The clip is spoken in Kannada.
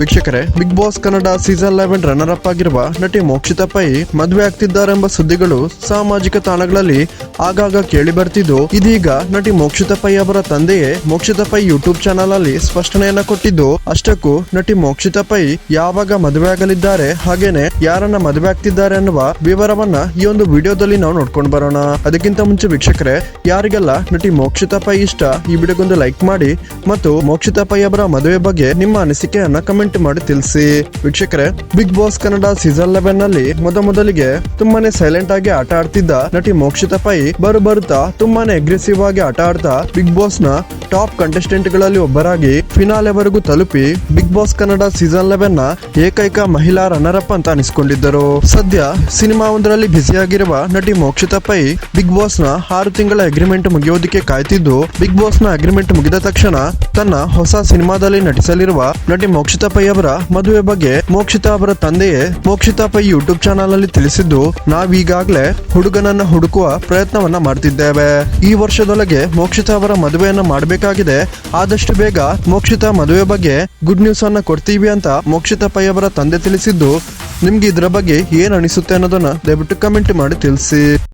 ವೀಕ್ಷಕರೇ, big boss Kannada season 11 runner up ಆಗಿರುವ ನಟಿ ಮೋಕ್ಷಿತಾ ಪೈ ಮದುವೆ ಆಗ್ತಿದ್ದಾರೆಂಬ ಸುದ್ದಿಗಳು ಸಾಮಾಜಿಕ ತಾಣಗಳಲ್ಲಿ ಆಗಾಗ ಕೇಳಿ ಬರ್ತಿದ್ದು, ಇದೀಗ ನಟಿ ಮೋಕ್ಷಿತಾ ಪೈ ಅವರ ತಂದೆಯೇ ಮೋಕ್ಷಿತಾ ಪೈ ಯೂಟ್ಯೂಬ್ ಚಾನಲ್ ಅಲ್ಲಿ ಸ್ಪಷ್ಟನೆಯನ್ನ ಕೊಟ್ಟಿದ್ದು, ಅಷ್ಟಕ್ಕೂ ನಟಿ ಮೋಕ್ಷಿತಾ ಪೈ ಯಾವಾಗ ಮದುವೆ ಆಗಲಿದ್ದಾರೆ, ಹಾಗೇನೆ ಯಾರನ್ನ ಮದುವೆ ಆಗ್ತಿದ್ದಾರೆ ಅನ್ನುವ ವಿವರವನ್ನ ಈ ಒಂದು ವಿಡಿಯೋದಲ್ಲಿ ನಾವು ನೋಡ್ಕೊಂಡು ಬರೋಣ. ಅದಕ್ಕಿಂತ ಮುಂಚೆ ವೀಕ್ಷಕರೇ, ಯಾರಿಗೆಲ್ಲ ನಟಿ ಮೋಕ್ಷಿತಾ ಪೈ ಇಷ್ಟ, ಈ ವಿಡಿಯೋಗೊಂದು ಲೈಕ್ ಮಾಡಿ ಮತ್ತು ಮೋಕ್ಷಿತಾ ಪೈ ಅವರ ಮದುವೆ ಬಗ್ಗೆ ನಿಮ್ಮ ಅನಿಸಿಕೆಯನ್ನ ಕಮೆಂಟ್ ಮಾಡಿ ತಿಳಿಸಿ. ವೀಕ್ಷಕರೇ, ಬಿಗ್ ಬಾಸ್ ಕನ್ನಡ ಸೀಸನ್ 11 ನಲ್ಲಿ ಮೊದಲಿಗೆ ತುಂಬಾನೇ ಸೈಲೆಂಟ್ ಆಗಿ ಆಟ ಆಡ್ತಿದ್ದ ನಟಿ ಮೋಕ್ಷಿತಾ ಪೈ ಬರುತ್ತಾ ತುಂಬಾನೇ ಅಗ್ರೆಸಿವ್ ಆಗಿ ಆಟ ಆಡ್ತಾ ಬಿಗ್ ಬಾಸ್ ನ ಟಾಪ್ ಕಂಟೆಸ್ಟೆಂಟ್ ಗಳಲ್ಲಿ ಒಬ್ಬರಾಗಿ ಫಿನಾಲೆ ವರೆಗೂ ತಲುಪಿ ಬಿಗ್ ಬಾಸ್ ಕನ್ನಡ ಸೀಸನ್ 11 ನ ಏಕೈಕ ಮಹಿಳಾ ರನ್ನರ್ ಅಪ್ ಅಂತ ಅನಿಸಿಕೊಂಡಿದ್ದರು. ಸದ್ಯ ಸಿನಿಮಾ ಒಂದರಲ್ಲಿ ಬ್ಯುಸಿ ಆಗಿರುವ ನಟಿ ಮೋಕ್ಷಿತಾ ಪೈ ಬಿಗ್ ಬಾಸ್ ನ 6 ತಿಂಗಳ ಅಗ್ರಿಮೆಂಟ್ ಮುಗಿಯೋದಕ್ಕೆ ಕಾಯ್ತಿದ್ದು, ಬಿಗ್ ಬಾಸ್ ನ ಅಗ್ರಿಮೆಂಟ್ ಮುಗಿದ ತಕ್ಷಣ ತನ್ನ ಹೊಸ ಸಿನಿಮಾದಲ್ಲಿ ನಟಿಸಲಿರುವ ನಟಿ ಮೋಕ್ಷಿತಾ ಪೈ ಅವರ ಮದುವೆ ಬಗ್ಗೆ ಮೋಕ್ಷಿತಾ ಅವರ ತಂದೆಯೇ ಮೋಕ್ಷಿತಾ ಪೈ ಯೂಟ್ಯೂಬ್ ಚಾನಲ್ ಅಲ್ಲಿ ತಿಳಿಸಿದ್ದು, ನಾವೀಗಾಗಲೇ ಹುಡುಗನನ್ನ ಹುಡುಕುವ ಪ್ರಯತ್ನವನ್ನ ಮಾಡ್ತಿದ್ದೇವೆ. ಈ ವರ್ಷದೊಳಗೆ ಮೋಕ್ಷಿತಾ ಅವರ ಮದುವೆಯನ್ನ ಮಾಡಬೇಕಾಗಿದೆ. ಆದಷ್ಟು ಬೇಗ ಮೋಕ್ಷಿತಾ ಮದುವೆ ಬಗ್ಗೆ ಗುಡ್ ನ್ಯೂಸ್ ಅನ್ನ ಕೊಡ್ತೀವಿ ಅಂತ ಮೋಕ್ಷಿತಾ ಪೈ ಅವರ ತಂದೆ ತಿಳಿಸಿದ್ದು, ನಿಮ್ಗೆ ಇದರ ಬಗ್ಗೆ ಏನ್ ಅನಿಸುತ್ತೆ ಅನ್ನೋದನ್ನ ದಯವಿಟ್ಟು ಕಮೆಂಟ್ ಮಾಡಿ ತಿಳಿಸಿ.